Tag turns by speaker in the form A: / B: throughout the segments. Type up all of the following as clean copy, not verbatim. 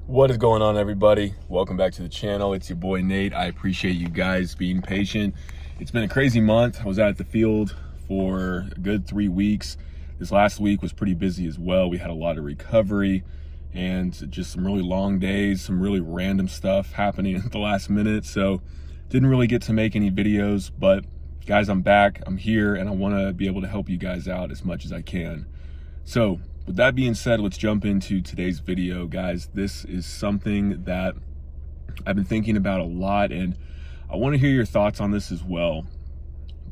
A: What is going on, everybody? Welcome back to the channel. It's your boy Nate. I appreciate you guys being patient. It's been a crazy month. I was out at the field for a good 3 weeks. This last week was pretty busy as well. We had a lot of recovery and just some really long days, some really random stuff happening at the last minute. So didn't really get to make any videos, but guys, I'm back, I'm here, and I want to be able to help you guys out as much as I can. So with that being said, let's jump into today's video, guys. This is something that I've been thinking about a lot, and I want to hear your thoughts on this as well,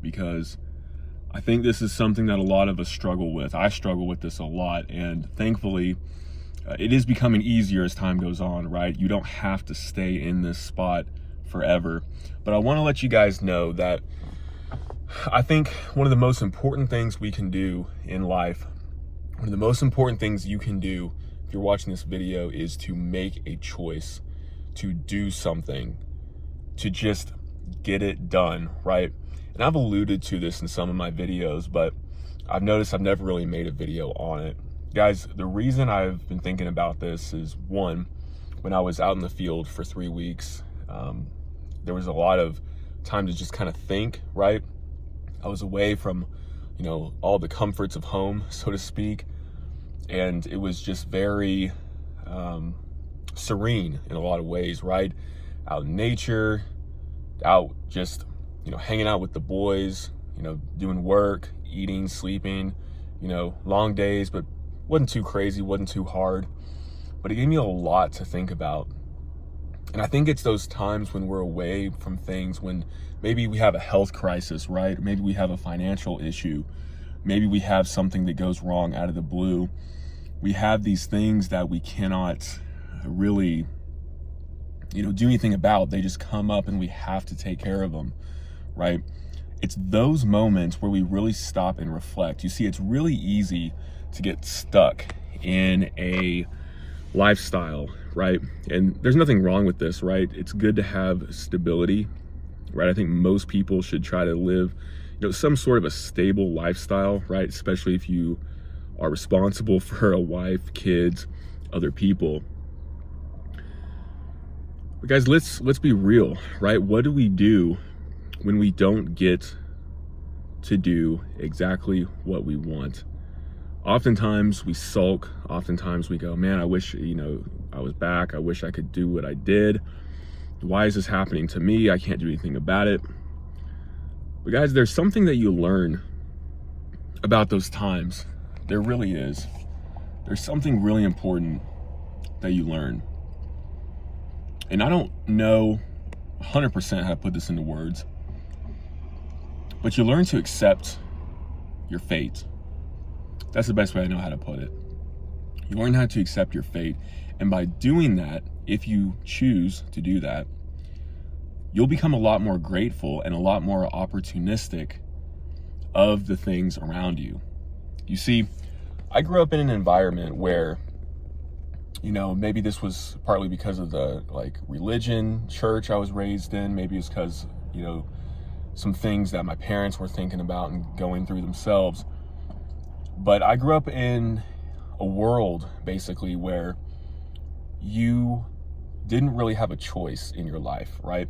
A: because I think this is something that a lot of us struggle with. I struggle with this a lot, and thankfully, it is becoming easier as time goes on, right? You don't have to stay in this spot forever. But I want to let you guys know that I think one of the most important things we can do in life, one of the most important things you can do if you're watching this video, is to make a choice, to do something, to just get it done, right? And I've alluded to this in some of my videos, but I've noticed I've never really made a video on it. Guys, the reason I've been thinking about this is, one, when I was out in the field for 3 weeks, there was a lot of time to just kind of think, right? I was away from, all the comforts of home, so to speak. And it was just very serene in a lot of ways, right? Out in nature, out just, hanging out with the boys, doing work, eating, sleeping, long days, but wasn't too crazy, wasn't too hard. But it gave me a lot to think about. And I think it's those times when we're away from things, when maybe we have a health crisis, right? Maybe we have a financial issue. Maybe we have something that goes wrong out of the blue. We have these things that we cannot really, do anything about. They just come up and we have to take care of them, right? It's those moments where we really stop and reflect. You see, it's really easy to get stuck in a lifestyle, right? And there's nothing wrong with this, right? It's good to have stability, right? I think most people should try to live, some sort of a stable lifestyle, right? Especially if you are responsible for a wife, kids, other people. But guys, let's be real, right? What do we do when we don't get to do exactly what we want? Oftentimes we sulk. Oftentimes we go, man, I wish, I was back. I wish I could do what I did. Why is this happening to me? I can't do anything about it. But guys, there's something that you learn about those times. There really is. There's something really important that you learn. And I don't know 100% how to put this into words, but you learn to accept your fate. That's the best way I know how to put it. You learn how to accept your fate. And by doing that, if you choose to do that, you'll become a lot more grateful and a lot more opportunistic of the things around you. You see, I grew up in an environment where, maybe this was partly because of the religion, church I was raised in. Maybe it's because, some things that my parents were thinking about and going through themselves. But I grew up in a world basically where you didn't really have a choice in your life, right?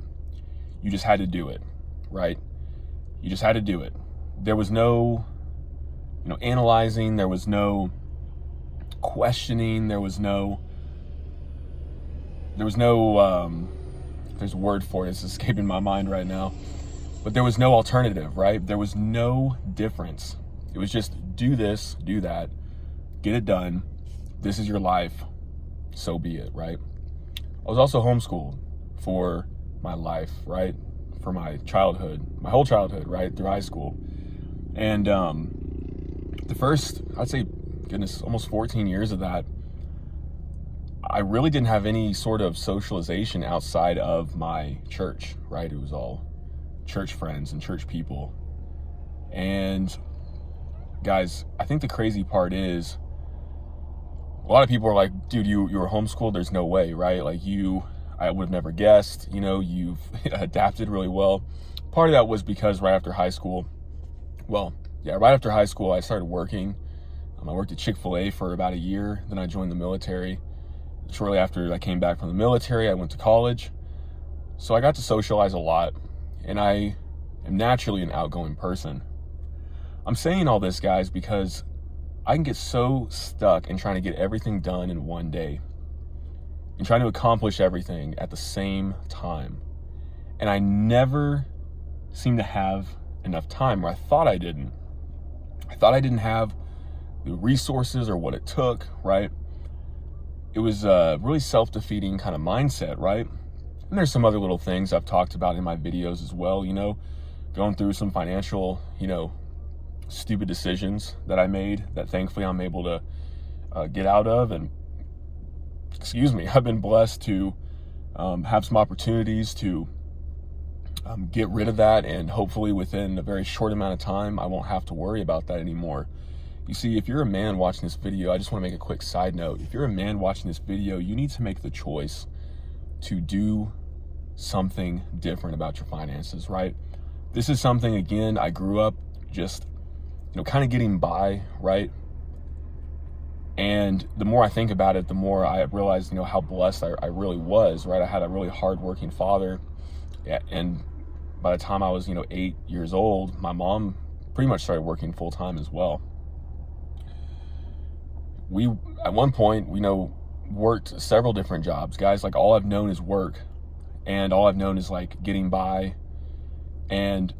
A: You just had to do it, right? You just had to do it. There was no, analyzing. There was no questioning. There's a word for it. It's escaping my mind right now. But there was no alternative, right? There was no difference. It was just do this, do that, get it done. This is your life, so be it, right? I was also homeschooled for my life, right? For my childhood, my whole childhood, right? Through high school. And the first, I'd say, almost 14 years of that, I really didn't have any sort of socialization outside of my church, right? It was all church friends and church people. And guys, I think the crazy part is a lot of people are like, dude, you were homeschooled. There's no way, right? I would have never guessed, you've adapted really well. Part of that was because right after high school, I started working. I worked at Chick-fil-A for about a year. Then I joined the military. Shortly after I came back from the military, I went to college. So I got to socialize a lot, and I am naturally an outgoing person. I'm saying all this, guys, because I can get so stuck in trying to get everything done in one day and trying to accomplish everything at the same time. And I never seem to have enough time, or I thought I didn't. I thought I didn't have the resources or what it took, right? It was a really self-defeating kind of mindset, right? And there's some other little things I've talked about in my videos as well, going through some financial, stupid decisions that I made that thankfully I'm able to get out of. And I've been blessed to have some opportunities to get rid of that, and hopefully within a very short amount of time I won't have to worry about that anymore. You see, if you're a man watching this video, I just want to make a quick side note. If you're a man watching this video, you need to make the choice to do something different about your finances, right? This is something, again, I grew up just, kind of getting by, right? And the more I think about it, the more I realize, how blessed I really was, right? I had a really hardworking father. And by the time I was, 8 years old, my mom pretty much started working full time as well. We, at one point, worked several different jobs, guys. Like, all I've known is work, and all I've known is like getting by. And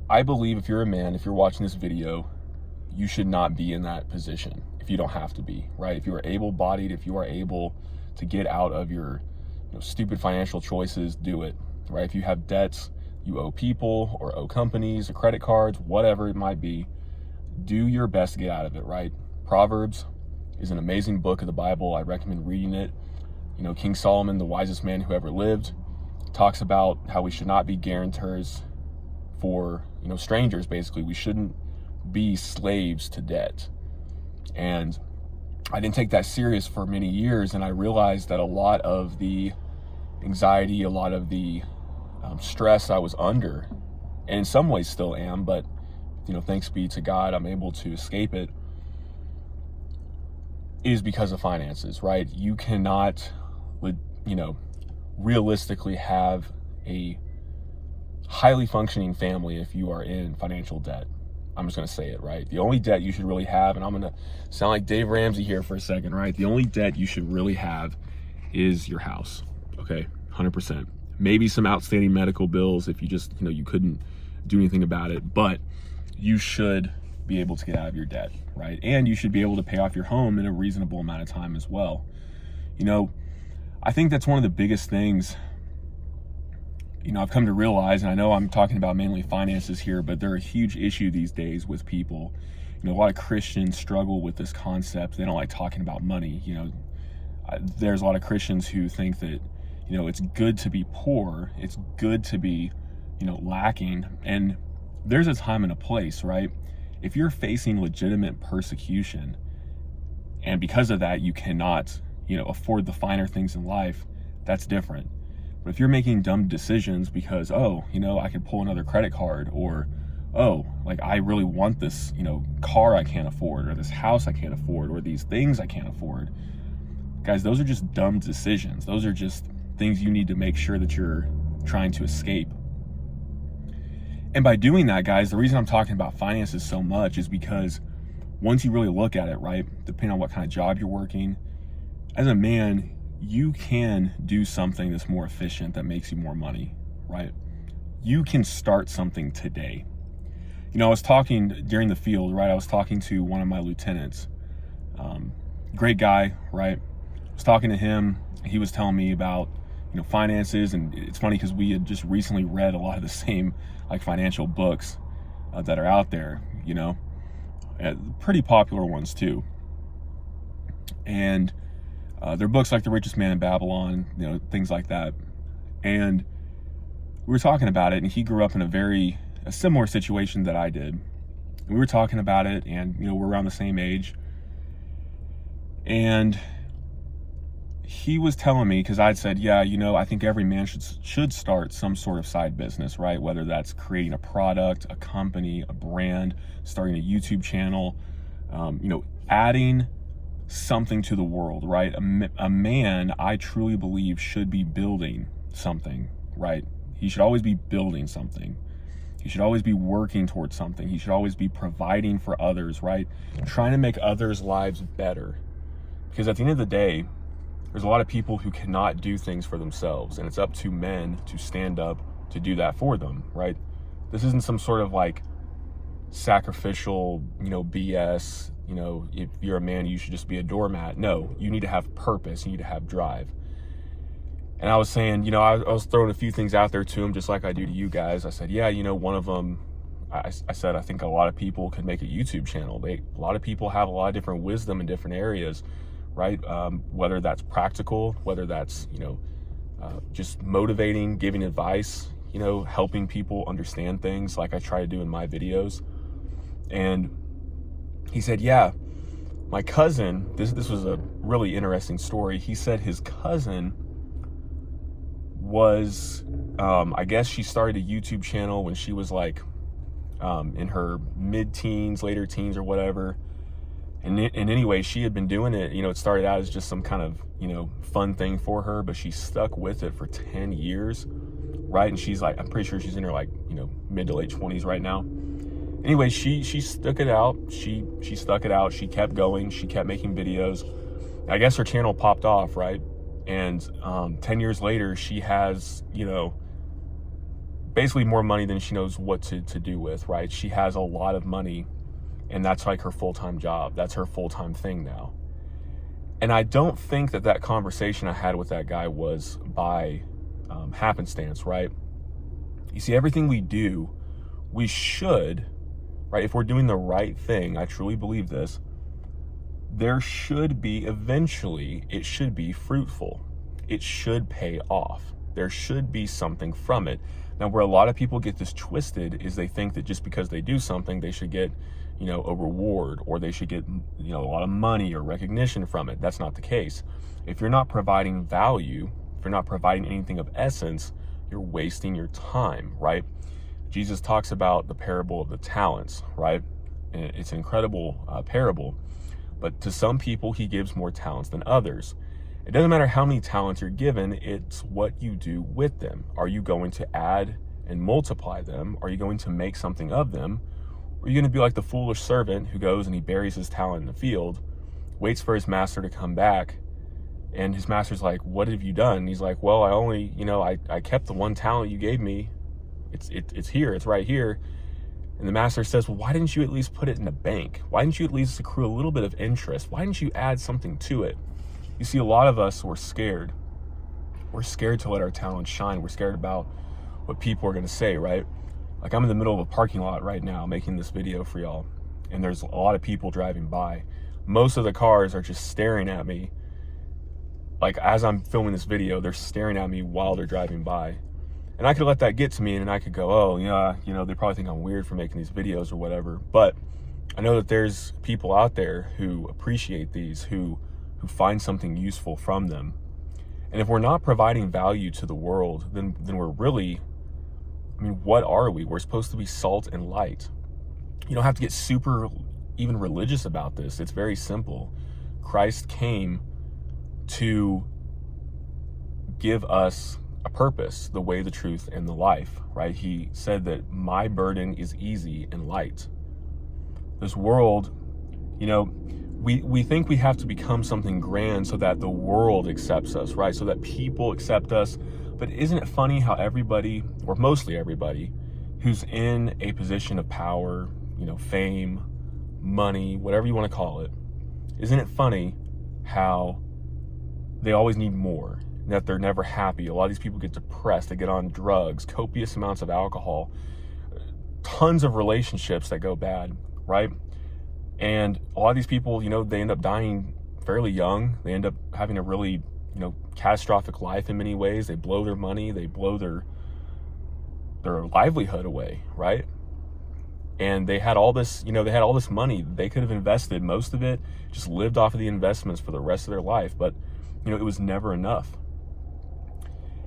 A: I believe if you're a man, if you're watching this video, you should not be in that position if you don't have to be, right? If you are able-bodied, if you are able to get out of your stupid financial choices, do it, right? If you have debts you owe people or owe companies or credit cards, whatever it might be, do your best to get out of it, right? Proverbs is an amazing book of the Bible. I recommend reading it. King Solomon, the wisest man who ever lived, talks about how we should not be guarantors for, strangers, basically. We shouldn't be slaves to debt. And I didn't take that serious for many years, and I realized that a lot of the anxiety, a lot of the stress I was under, and in some ways still am, but thanks be to God, I'm able to escape it, is because of finances, right? You cannot, realistically have a highly functioning family if you are in financial debt. I'm just going to say it, right? The only debt you should really have, and I'm going to sound like Dave Ramsey here for a second, right? The only debt you should really have is your house, okay? 100%. Maybe some outstanding medical bills if you just, you couldn't do anything about it, but you should be able to get out of your debt, right? And you should be able to pay off your home in a reasonable amount of time as well. I think that's one of the biggest things, I've come to realize, and I know I'm talking about mainly finances here, but they're a huge issue these days with people. A lot of Christians struggle with this concept. They don't like talking about money. There's a lot of Christians who think that, it's good to be poor. It's good to be, lacking. And there's a time and a place, right? If you're facing legitimate persecution, and because of that, you cannot, afford the finer things in life, that's different. But if you're making dumb decisions because, I could pull another credit card, or, I really want this, car I can't afford, or this house I can't afford, or these things I can't afford. Guys, those are just dumb decisions. Those are just things you need to make sure that you're trying to escape. And by doing that, guys, the reason I'm talking about finances so much is because once you really look at it, right, depending on what kind of job you're working, as a man, you can do something that's more efficient, that makes you more money, right? You can start something today. I was talking during the field, right? I was talking to one of my lieutenants, great guy, right? I was talking to him. He was telling me about, finances, and it's funny because we had just recently read a lot of the same financial books that are out there, pretty popular ones too. And they're books like The Richest Man in Babylon, things like that. And we were talking about it, and he grew up in a similar situation that I did. And we were talking about it, and we're around the same age. And he was telling me, because I'd said, yeah, I think every man should start some sort of side business, right? Whether that's creating a product, a company, a brand, starting a YouTube channel, adding something to the world, right? A man, I truly believe, should be building something, right? He should always be building something. He should always be working towards something. He should always be providing for others, right? Trying to make others' lives better. Because at the end of the day, there's a lot of people who cannot do things for themselves, and it's up to men to stand up to do that for them, right? This isn't some sort of like sacrificial, BS, if you're a man, you should just be a doormat. No, you need to have purpose. You need to have drive. And I was saying, I was throwing a few things out there to him, just like I do to you guys. I said, yeah, one of them, I said, I think a lot of people could make a YouTube channel. A lot of people have a lot of different wisdom in different areas, right? Whether that's practical, whether that's, just motivating, giving advice, helping people understand things like I try to do in my videos. And he said, yeah, my cousin, this was a really interesting story. He said his cousin was, I guess she started a YouTube channel when she was like in her mid-teens, later teens or whatever. And anyway, she had been doing it, it started out as just some kind of, fun thing for her, but she stuck with it for 10 years, right? And she's like, I'm pretty sure she's in her like, mid to late 20s right now. Anyway, she stuck it out. She stuck it out. She kept going. She kept making videos. I guess her channel popped off, right? And 10 years later, she has, basically more money than she knows what to do with, right? She has a lot of money, and that's like her full-time job. That's her full-time thing now. And I don't think that conversation I had with that guy was by happenstance, right? You see, everything we do, we should, right? If we're doing the right thing, I truly believe this, there should be, eventually, it should be fruitful. It should pay off. There should be something from it. Now, where a lot of people get this twisted is they think that just because they do something, they should get, a reward, or they should get, a lot of money or recognition from it. That's not the case. If you're not providing value, if you're not providing anything of essence, you're wasting your time, right? Jesus talks about the parable of the talents, right? It's an incredible parable. But to some people, he gives more talents than others. It doesn't matter how many talents you're given, it's what you do with them. Are you going to add and multiply them? Are you going to make something of them? Or are you going to be like the foolish servant who goes and he buries his talent in the field, waits for his master to come back, and his master's like, what have you done? And he's like, well, I only, I kept the one talent you gave me. It's here, it's right here. And the master says, well, why didn't you at least put it in a bank? Why didn't you at least accrue a little bit of interest? Why didn't you add something to it? You see, a lot of us were scared. We're scared to let our talent shine. We're scared about what people are going to say, right? Like, I'm in the middle of a parking lot right now making this video for y'all, and there's a lot of people driving by. Most of the cars are just staring at me. Like, as I'm filming this video, they're staring at me while they're driving by. And I could let that get to me, and I could go, oh, yeah, they probably think I'm weird for making these videos or whatever. But I know that there's people out there who appreciate these, who find something useful from them. And if we're not providing value to the world, then we're really, what are we? We're supposed to be salt and light. You don't have to get super even religious about this. It's very simple. Christ came to give us a purpose, the way, the truth, and the life, right? He said that my burden is easy and light. This world, we think we have to become something grand so that the world accepts us, right? So that people accept us. But isn't it funny how everybody, or mostly everybody, who's in a position of power, fame, money, whatever you want to call it, isn't it funny how they always need more, that they're never happy? A lot of these people get depressed, they get on drugs, copious amounts of alcohol, tons of relationships that go bad, right? And a lot of these people, they end up dying fairly young. They end up having a really, catastrophic life in many ways. They blow their money, they blow their livelihood away, right? And they had all this, money. They could have invested most of it, just lived off of the investments for the rest of their life. But, it was never enough.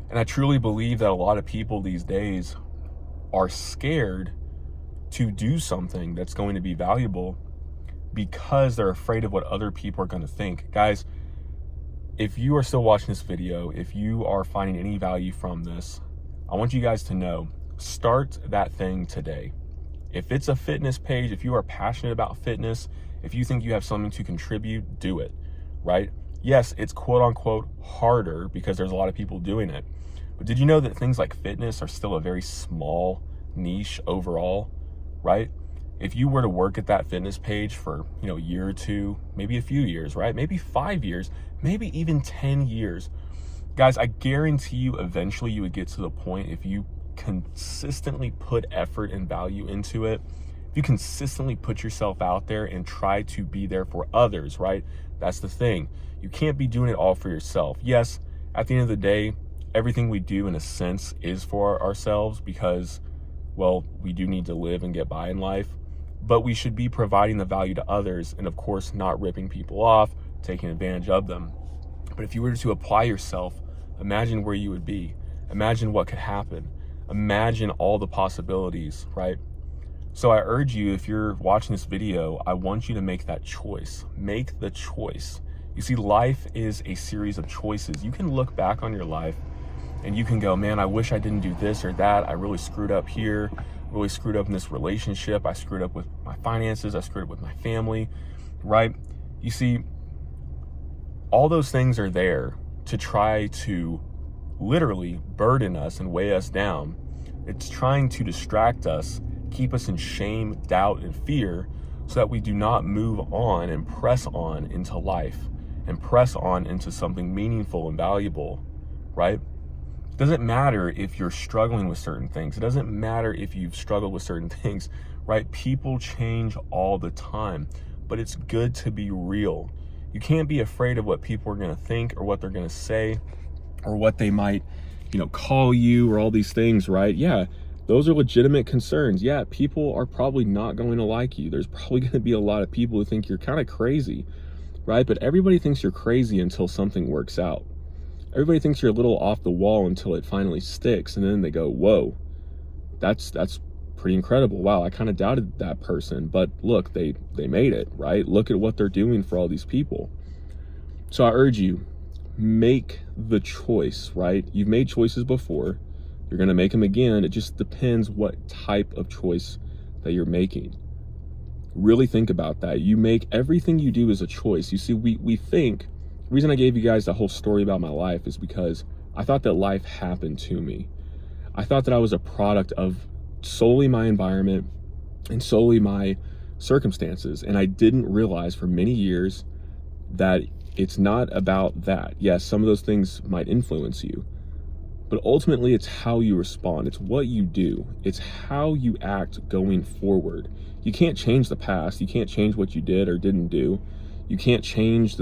A: And I truly believe that a lot of people these days are scared to do something that's going to be valuable because they're afraid of what other people are going to think. Guys, if you are still watching this video, if you are finding any value from this, I want you guys to know, start that thing today. If it's a fitness page, if you are passionate about fitness, if you think you have something to contribute, do it, right? Yes, it's quote unquote harder because there's a lot of people doing it. But did you know that things like fitness are still a very small niche overall, right? If you were to work at that fitness page for, a year or two, maybe a few years, right? Maybe 5 years, maybe even 10 years. Guys, I guarantee you eventually you would get to the point, if you consistently put effort and value into it, if you consistently put yourself out there and try to be there for others, right? That's the thing. You can't be doing it all for yourself. Yes, at the end of the day, everything we do in a sense is for ourselves because, well, we do need to live and get by in life, but we should be providing the value to others and of course not ripping people off, taking advantage of them. But if you were to apply yourself, imagine where you would be. Imagine what could happen. Imagine all the possibilities, right? So I urge you, if you're watching this video, I want you to make that choice. Make the choice. You see, life is a series of choices. You can look back on your life and you can go, man, I wish I didn't do this or that. I really screwed up here, really screwed up in this relationship. I screwed up with my finances. I screwed up with my family, right? You see, all those things are there to try to literally burden us and weigh us down. It's trying to distract us, keep us in shame, doubt, and fear so that we do not move on and press on into life and press on into something meaningful and valuable, right? It doesn't matter if you're struggling with certain things. It doesn't matter if you've struggled with certain things, right? People change all the time, but it's good to be real. You can't be afraid of what people are going to think or what they're going to say or what they might, call you or all these things, right? Yeah, those are legitimate concerns. Yeah, people are probably not going to like you. There's probably going to be a lot of people who think you're kind of crazy, right? But everybody thinks you're crazy until something works out. Everybody thinks you're a little off the wall until it finally sticks. And then they go, whoa, that's pretty incredible. Wow, I kind of doubted that person, but look, they made it, right? Look at what they're doing for all these people. So I urge you, make the choice, right? You've made choices before. You're going to make them again. It just depends what type of choice that you're making. Really think about that. You make everything you do as a choice. You see, we think, the reason I gave you guys the whole story about my life is because I thought that life happened to me. I thought that I was a product of solely my environment and solely my circumstances. And I didn't realize for many years that it's not about that. Yes, some of those things might influence you, but ultimately it's how you respond. It's what you do. It's how you act going forward. You can't change the past. You can't change what you did or didn't do. You can't change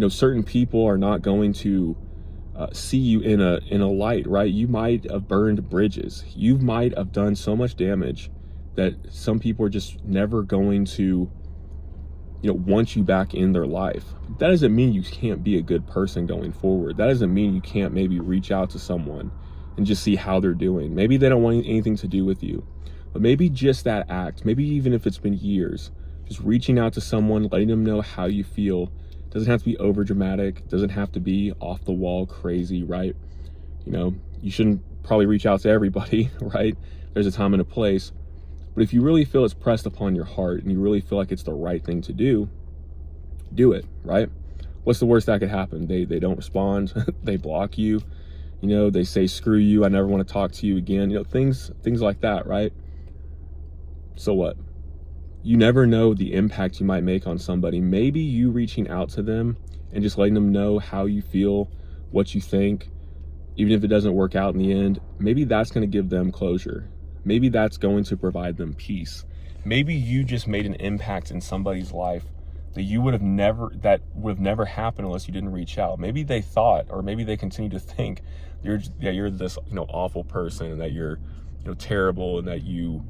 A: certain people are not going to see you in a light, right? You might have burned bridges. You might have done so much damage that some people are just never going to want you back in their life. That doesn't mean you can't be a good person going forward. That doesn't mean you can't maybe reach out to someone and just see how they're doing. Maybe they don't want anything to do with you, but maybe just that act, maybe even if it's been years, just reaching out to someone, letting them know how you feel. Doesn't have to be over dramatic, doesn't have to be off the wall crazy, right? You shouldn't probably reach out to everybody, right? There's a time and a place. But if you really feel it's pressed upon your heart and you really feel like it's the right thing to do it, right? What's the worst that could happen? They don't respond, they block you, they say, screw you, I never want to talk to you again, things like that, right? So what? You never know the impact you might make on somebody. Maybe you reaching out to them and just letting them know how you feel, what you think, even if it doesn't work out in the end, maybe that's going to give them closure. Maybe that's going to provide them peace. Maybe you just made an impact in somebody's life that would have never happened unless you didn't reach out. Maybe they thought, or maybe they continue to think you're this awful person, and that you're terrible, and that you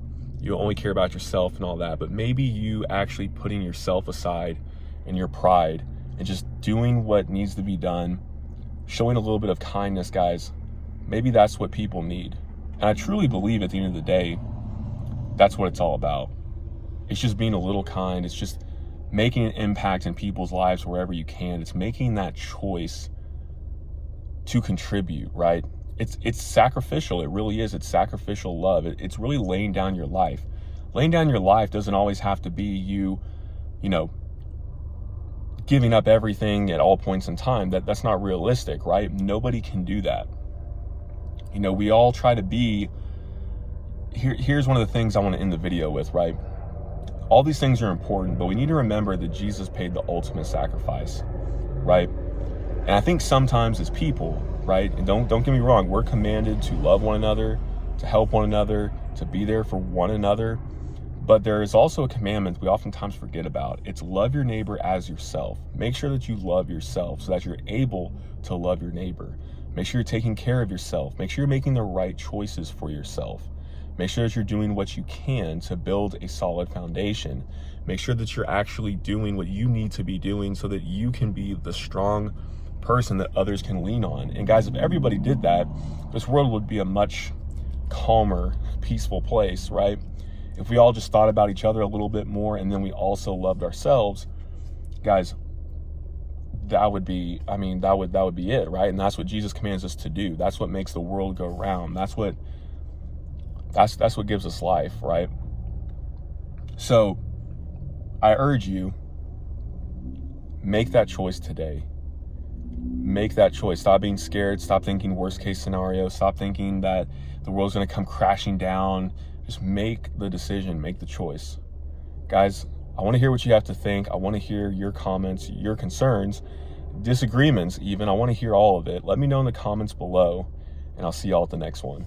A: only care about yourself and all that. But maybe you actually putting yourself aside and your pride and just doing what needs to be done, showing a little bit of kindness, guys, maybe that's what people need. And I truly believe at the end of the day, that's what it's all about. It's just being a little kind. It's just making an impact in people's lives wherever you can. It's making that choice to contribute, right? It's sacrificial. It really is. It's sacrificial love. It's really laying down your life. Laying down your life doesn't always have to be you know, giving up everything at all points in time. That's not realistic, right? Nobody can do that. You know, we all try to be, here's one of the things I want to end the video with, right? All these things are important, but we need to remember that Jesus paid the ultimate sacrifice, right? And I think sometimes as people, right, and don't get me wrong, we're commanded to love one another, to help one another, to be there for one another. But there is also a commandment we oftentimes forget about. It's love your neighbor as yourself. Make sure that you love yourself so that you're able to love your neighbor. Make sure you're taking care of yourself. Make sure you're making the right choices for yourself. Make sure that you're doing what you can to build a solid foundation. Make sure that you're actually doing what you need to be doing so that you can be the strong person that others can lean on. And guys, if everybody did that, this world would be a much calmer, peaceful place, right? If we all just thought about each other a little bit more and then we also loved ourselves, guys, that would be, I mean, that would be it, right? And that's what Jesus commands us to do. That's what makes the world go round. That's what gives us life, right? So I urge you, make that choice today. Make that choice. Stop being scared. Stop thinking worst case scenario. Stop thinking that the world's going to come crashing down. Just make the decision, make the choice. Guys, I want to hear what you have to think. I want to hear your comments, your concerns, disagreements even. I want to hear all of it. Let me know in the comments below, and I'll see y'all at the next one.